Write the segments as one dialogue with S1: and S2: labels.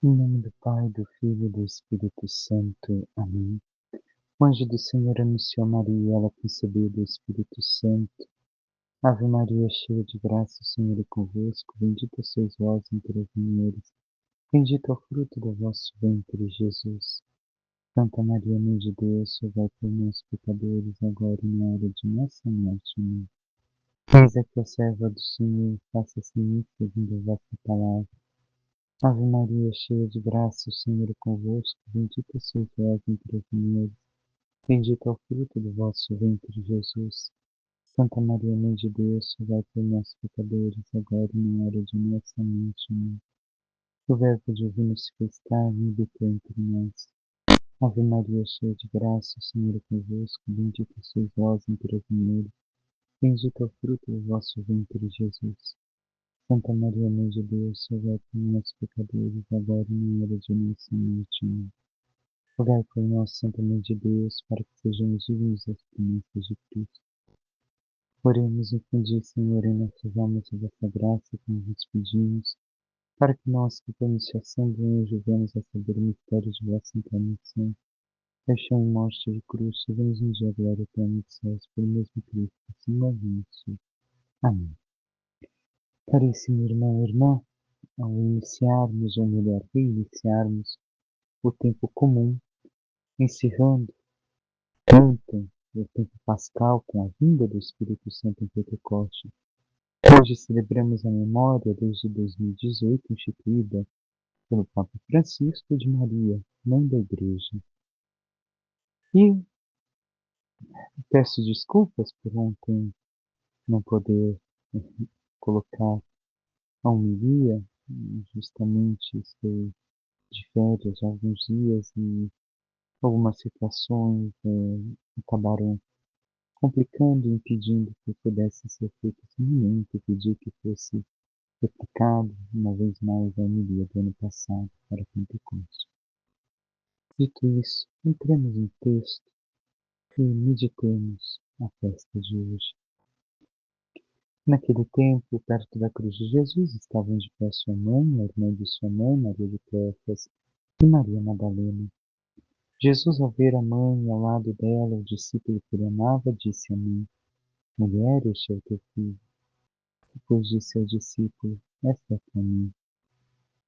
S1: Em nome do Pai, do Filho e do Espírito Santo. Amém. O anjo do Senhor anunciou a Maria, ela concebeu do Espírito Santo. Ave Maria, cheia de graça, o Senhor é convosco. Bendita sois vós entre as mulheres. Bendito é o fruto do vosso ventre, Jesus. Santa Maria, Mãe de Deus, rogai por nós, pecadores, agora e na hora de nossa morte. Amém. Eis aqui a serva do Senhor, faça-se em mim segundo a vossa palavra. Ave Maria, cheia de graça, o Senhor é convosco. Bendita sois vós entre as mulheres. Bendito é o fruto do vosso ventre, Jesus. Santa Maria, Mãe de Deus, rogai por nós, pecadores, agora e na hora de nossa morte. Amém. O Verbo divino se fez carne e habitou entre nós. Ave Maria, cheia de graça, o Senhor é convosco. Bendita sois vós entre as mulheres. Bendito é o fruto do vosso ventre, Jesus. Santa Maria, Mãe de Deus, rogai por nós, pecadores, agora e na hora de nossa morte. Amém. Rogai por nós, Santa Mãe de Deus, para que sejamos dignos das promessas de Cristo. Oremos, infundi, Senhor, em nossas almas a vossa graça, como vos pedimos, para que nós, que por iniciação do anjo, venhamos a saber o mistério de vossa encarnação. Paixão e morte de cruz, chegamos-nos a glória eterna dos céus, pelo mesmo Cristo, Senhor nosso. Amém. Caríssimo irmão e irmã, ao iniciarmos, ou melhor, reiniciarmos o tempo comum, encerrando ontem o tempo pascal com a vinda do Espírito Santo em Pentecostes, hoje celebramos a memória desde 2018 instituída pelo Papa Francisco de Maria, Mãe da Igreja. E peço desculpas por ontem não poder colocar a homilia, justamente estou de férias há alguns dias e algumas situações acabaram complicando e impedindo que pudesse ser feito esse momento. Pedi que fosse replicado uma vez mais a homilia do ano passado para Pentecostes. Dito isso, entremos em texto e meditemos a festa de hoje. Naquele tempo, perto da cruz de Jesus, estavam de pé sua mãe, a irmã de sua mãe, Maria de Cleofas, e Maria Madalena. Jesus, ao ver a mãe ao lado dela, o discípulo que ele amava, disse à mãe: Mulher, este é o teu filho. Depois disse ao discípulo: Esta é a tua mãe.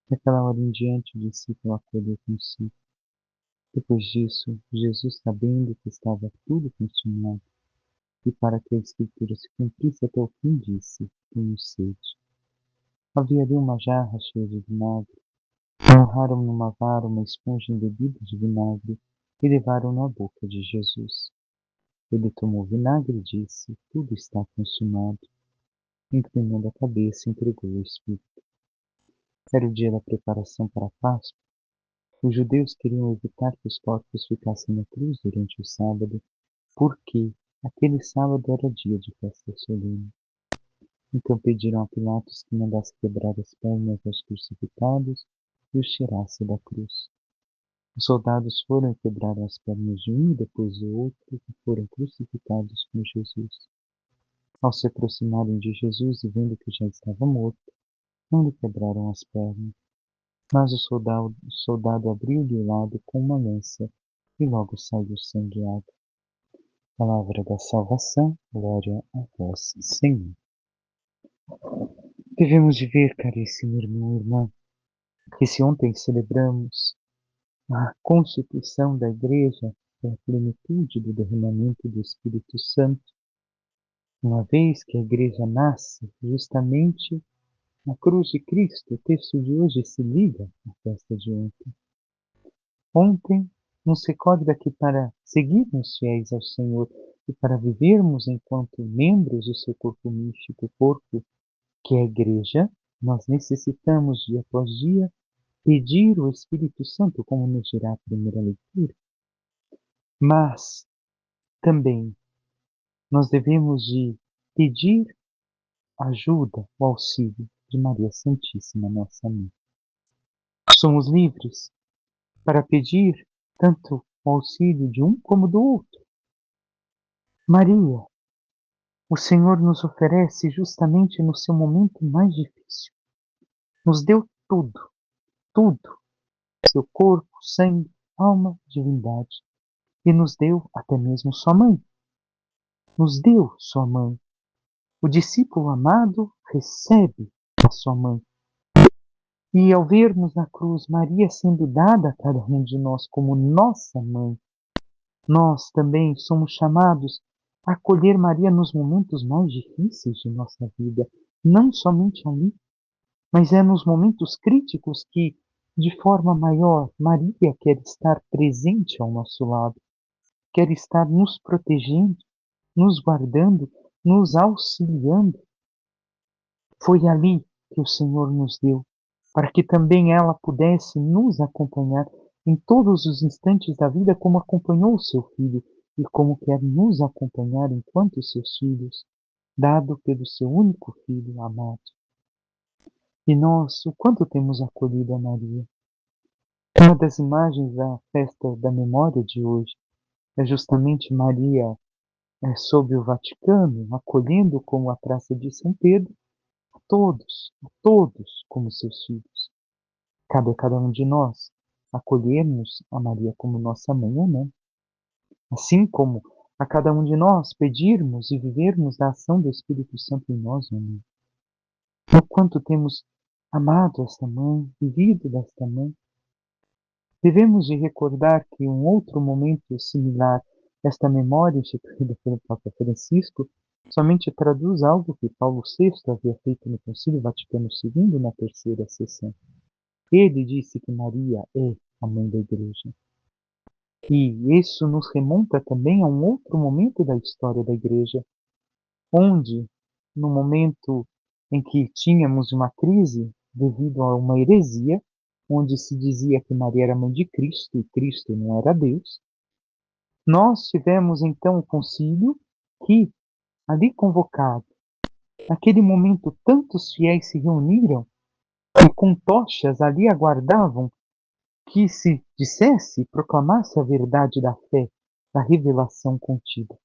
S1: Daquela hora em diante, o discípulo acolheu consigo. Depois disso, Jesus, sabendo que estava tudo consumado, e para que a Escritura se cumprisse até o fim, disse: Tenho sede. Havia ali uma jarra cheia de vinagre. Amarraram numa vara uma esponja embebida de vinagre e levaram-no à boca de Jesus. Ele tomou o vinagre e disse: Tudo está consumado. Inclinando a cabeça, entregou o Espírito. Era o dia da preparação para a Páscoa. Os judeus queriam evitar que os corpos ficassem na cruz durante o sábado, porque aquele sábado era dia de festa solene. Então pediram a Pilatos que mandasse quebrar as pernas aos crucificados e os tirasse da cruz. Os soldados foram e quebraram as pernas de um e depois do outro e foram crucificados com Jesus. Ao se aproximarem de Jesus e vendo que já estava morto, não lhe quebraram as pernas. Mas o soldado abriu-lhe o lado com uma lança e logo saiu sangueado. Palavra da salvação, glória a vós, Senhor. Devemos de ver, caríssimo irmão e irmã, que se ontem celebramos a constituição da Igreja e a plenitude do derramamento do Espírito Santo, uma vez que a Igreja nasce justamente na cruz de Cristo, o texto de hoje se liga à festa de ontem. Ontem nos recorda que para seguirmos fiéis ao Senhor e para vivermos enquanto membros do seu corpo místico, corpo que é a Igreja, nós necessitamos, dia após dia, pedir o Espírito Santo, como nos dirá a primeira leitura. Mas também nós devemos de pedir ajuda, o auxílio de Maria Santíssima, nossa Mãe. Somos livres para pedir tanto o auxílio de um como do outro. Maria, o Senhor nos oferece justamente no seu momento mais difícil. Nos deu tudo, tudo. seu corpo, sangue, alma, divindade, e nos deu até mesmo sua mãe. Nos deu sua mãe. O discípulo amado recebe a sua mãe. E ao vermos na cruz Maria sendo dada a cada um de nós como nossa mãe, nós também somos chamados a acolher Maria nos momentos mais difíceis de nossa vida, não somente ali, mas é nos momentos críticos que, de forma maior, Maria quer estar presente ao nosso lado, quer estar nos protegendo, nos guardando, nos auxiliando. Foi ali que o Senhor nos deu, para que também ela pudesse nos acompanhar em todos os instantes da vida, como acompanhou o seu filho e como quer nos acompanhar enquanto seus filhos, dado pelo seu único filho amado. E nós, o quanto temos acolhido a Maria? Uma das imagens da festa da memória de hoje é justamente Maria sob o Vaticano, acolhendo como a Praça de São Pedro, a todos como seus filhos. Cabe a cada um de nós acolhermos a Maria como nossa mãe ou não. Assim como a cada um de nós pedirmos e vivermos da ação do Espírito Santo em nós ou não. O quanto temos amado esta mãe, vivido desta mãe. Devemos de recordar que um outro momento similar a esta memória instituída pelo Papa Francisco somente traduz algo que Paulo VI havia feito no Concílio Vaticano II na terceira sessão. Ele disse que Maria é a mãe da Igreja. E isso nos remonta também a um outro momento da história da Igreja, onde, no momento em que tínhamos uma crise devido a uma heresia, onde se dizia que Maria era mãe de Cristo e Cristo não era Deus, nós tivemos então o concílio que, ali convocado, naquele momento tantos fiéis se reuniram e com tochas ali aguardavam que se dissesse e proclamasse a verdade da fé, da revelação contida.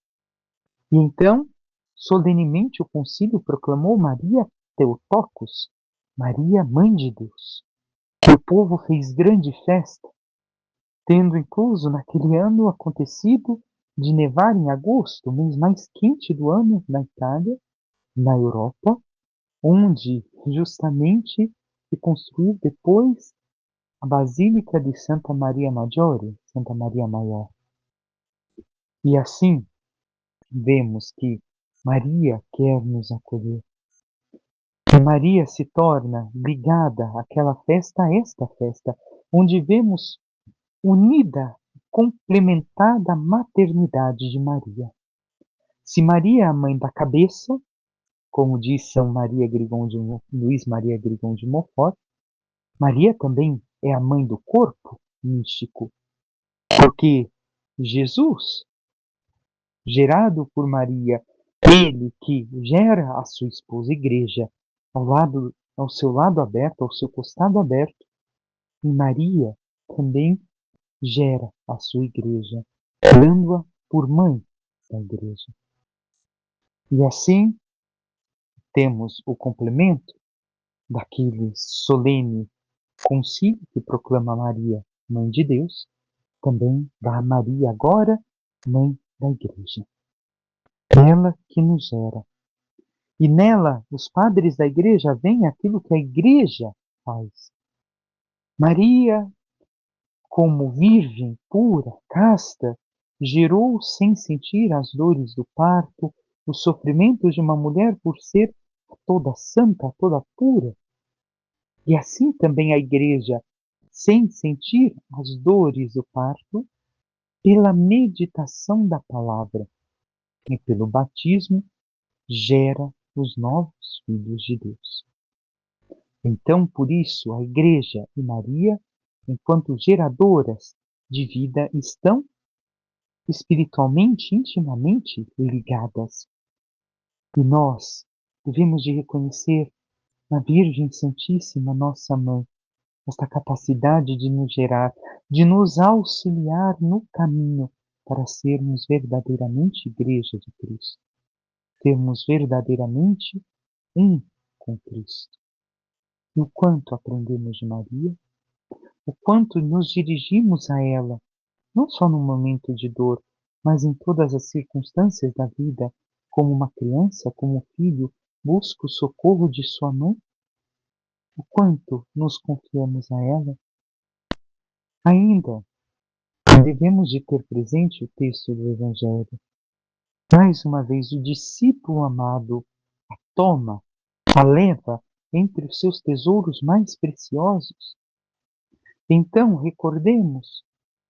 S1: E então, solenemente, o concílio proclamou Maria Theotokos, Maria, Mãe de Deus. E o povo fez grande festa, tendo incluso naquele ano acontecido de nevar em agosto, o mês mais quente do ano na Itália, na Europa, onde justamente se construiu depois a Basílica de Santa Maria Maggiore, Santa Maria Maior. E assim vemos que Maria quer nos acolher. Que Maria se torna ligada àquela festa, a esta festa, onde vemos unida, complementada a maternidade de Maria. Se Maria é a mãe da cabeça, como diz São Maria Grignon de, Luís Maria Grignon de Montfort, Maria também é a mãe do corpo místico, porque Jesus, gerado por Maria, ele que gera a sua esposa igreja ao seu lado aberto, ao seu costado aberto, e Maria também gera a sua igreja, dando-a por mãe da igreja. E assim temos o complemento daquele solene concílio que proclama Maria mãe de Deus, também da Maria agora mãe da igreja. Ela que nos gera. E nela, os padres da igreja veem aquilo que a igreja faz. Maria, como virgem pura, casta, gerou sem sentir as dores do parto, os sofrimentos de uma mulher por ser toda santa, toda pura. E assim também a igreja, sem sentir as dores do parto, pela meditação da palavra e pelo batismo, gera os novos filhos de Deus. Então, por isso, a Igreja e Maria, enquanto geradoras de vida, estão espiritualmente, intimamente ligadas. E nós devemos de reconhecer na Virgem Santíssima, nossa Mãe, esta capacidade de nos gerar, de nos auxiliar no caminho para sermos verdadeiramente Igreja de Cristo, termos verdadeiramente um com Cristo. E o quanto aprendemos de Maria, o quanto nos dirigimos a ela, não só no momento de dor, mas em todas as circunstâncias da vida, como uma criança, como um filho, busca o socorro de sua mãe, o quanto nos confiamos a ela. Ainda devemos de ter presente o texto do Evangelho. Mais uma vez, o discípulo amado a toma, a leva entre os seus tesouros mais preciosos. Então, recordemos,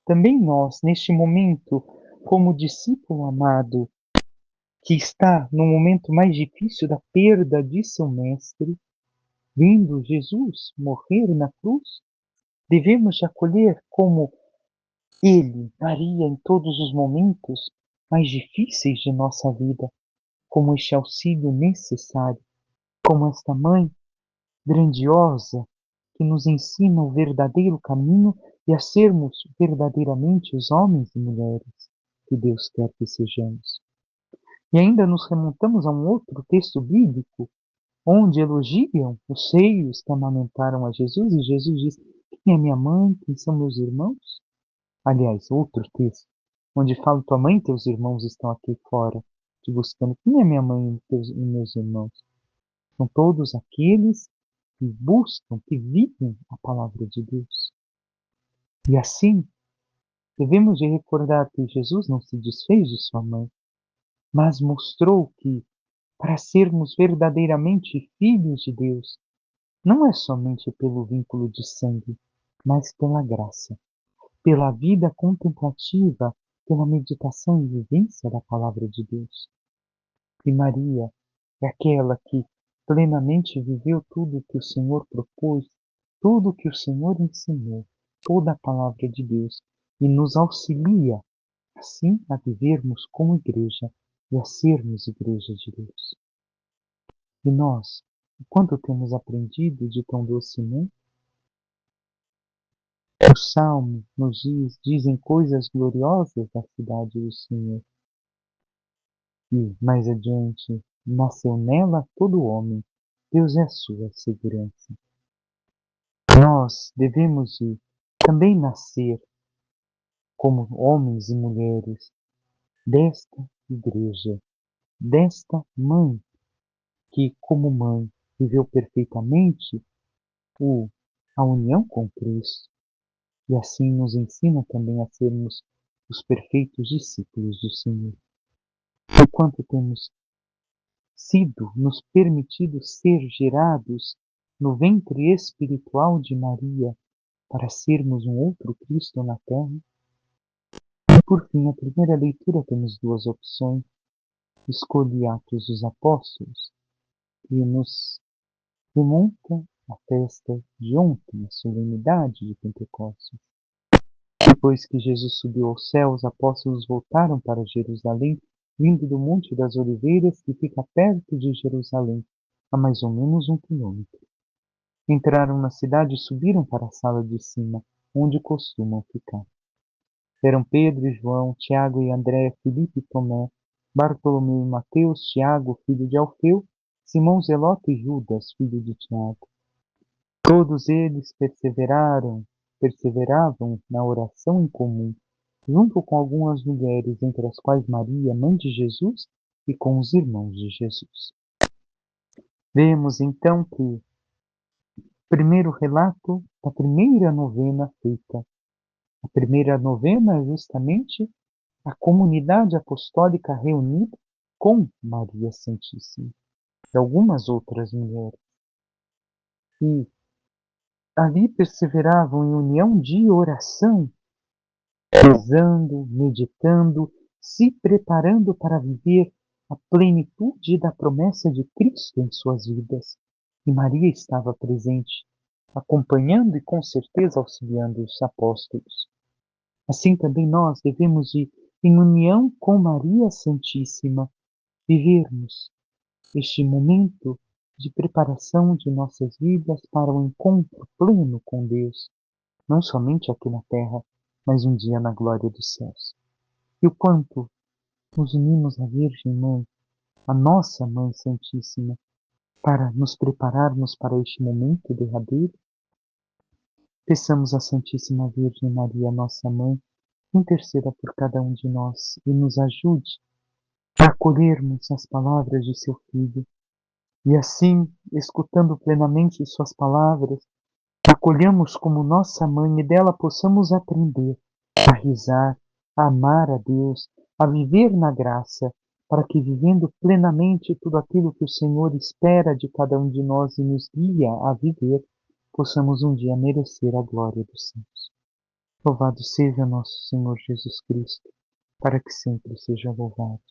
S1: também nós, neste momento, como discípulo amado, que está no momento mais difícil da perda de seu mestre, vendo Jesus morrer na cruz, devemos de acolher como ele, Maria, em todos os momentos mais difíceis de nossa vida, como este auxílio necessário, como esta mãe grandiosa que nos ensina o verdadeiro caminho e a sermos verdadeiramente os homens e mulheres que Deus quer que sejamos. E ainda nos remontamos a um outro texto bíblico, onde elogiam os seios que amamentaram a Jesus, e Jesus diz: quem é minha mãe, quem são meus irmãos? Aliás, outro texto, onde fala: tua mãe e teus irmãos estão aqui fora, te buscando. Quem é minha mãe e meus irmãos? São todos aqueles que buscam, que vivem a palavra de Deus. E assim, devemos de recordar que Jesus não se desfez de sua mãe, mas mostrou que, para sermos verdadeiramente filhos de Deus, não é somente pelo vínculo de sangue, mas pela graça, pela vida contemplativa, pela meditação e vivência da palavra de Deus. E Maria é aquela que plenamente viveu tudo o que o Senhor propôs, tudo o que o Senhor ensinou, toda a palavra de Deus, e nos auxilia, assim, a vivermos como igreja e a sermos igreja de Deus. E nós, o quanto temos aprendido de tão doce mãe? O Salmo nos dizem coisas gloriosas da cidade do Senhor. E, mais adiante, nasceu nela todo homem. Deus é a sua segurança. Nós devemos também nascer como homens e mulheres desta igreja, desta mãe, que, como mãe, viveu perfeitamente a união com Cristo, e assim nos ensina também a sermos os perfeitos discípulos do Senhor. Enquanto temos nos permitido ser gerados no ventre espiritual de Maria para sermos um outro Cristo na Terra. E por fim, a primeira leitura temos duas opções. Escolhi Atos dos Apóstolos, que nos remonta à festa de ontem, a solenidade de Pentecostes. Depois que Jesus subiu ao céu, os apóstolos voltaram para Jerusalém, vindo do Monte das Oliveiras, que fica perto de Jerusalém, a mais ou menos 1 quilômetro. Entraram na cidade e subiram para a sala de cima, onde costumam ficar. Eram Pedro e João, Tiago e André, Filipe e Tomé, Bartolomeu e Mateus, Tiago, filho de Alfeu, Simão Zelote e Judas, filho de Tiago. Todos eles perseveravam na oração em comum, junto com algumas mulheres, entre as quais Maria, mãe de Jesus, e com os irmãos de Jesus. Vemos então que o primeiro relato da primeira novena feita. A primeira novena é justamente a comunidade apostólica reunida com Maria Santíssima e algumas outras mulheres. E ali perseveravam em união de oração, rezando, meditando, se preparando para viver a plenitude da promessa de Cristo em suas vidas. E Maria estava presente, acompanhando e com certeza auxiliando os apóstolos. Assim também nós devemos ir em união com Maria Santíssima, vivermos este momento de preparação de nossas vidas para o encontro pleno com Deus, não somente aqui na terra, mas um dia na glória dos céus. E o quanto nos unimos à Virgem Mãe, a nossa Mãe Santíssima, para nos prepararmos para este momento derradeiro. Peçamos à Santíssima Virgem Maria, nossa Mãe, que interceda por cada um de nós e nos ajude a acolhermos as palavras de seu Filho e assim, escutando plenamente suas palavras, acolhamos como nossa Mãe e dela possamos aprender a rezar, a amar a Deus, a viver na graça, para que vivendo plenamente tudo aquilo que o Senhor espera de cada um de nós e nos guia a viver, possamos um dia merecer a glória dos céus. Louvado seja nosso Senhor Jesus Cristo, para que sempre seja louvado.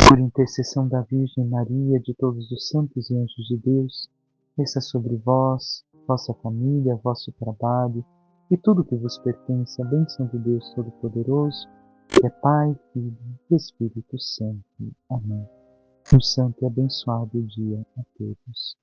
S1: Por intercessão da Virgem Maria, de todos os santos e anjos de Deus, desça sobre vós, vossa família, vosso trabalho e tudo que vos pertence, a bênção de Deus Todo-Poderoso, que é Pai, Filho e Espírito Santo. Amém. Um santo e abençoado dia a todos.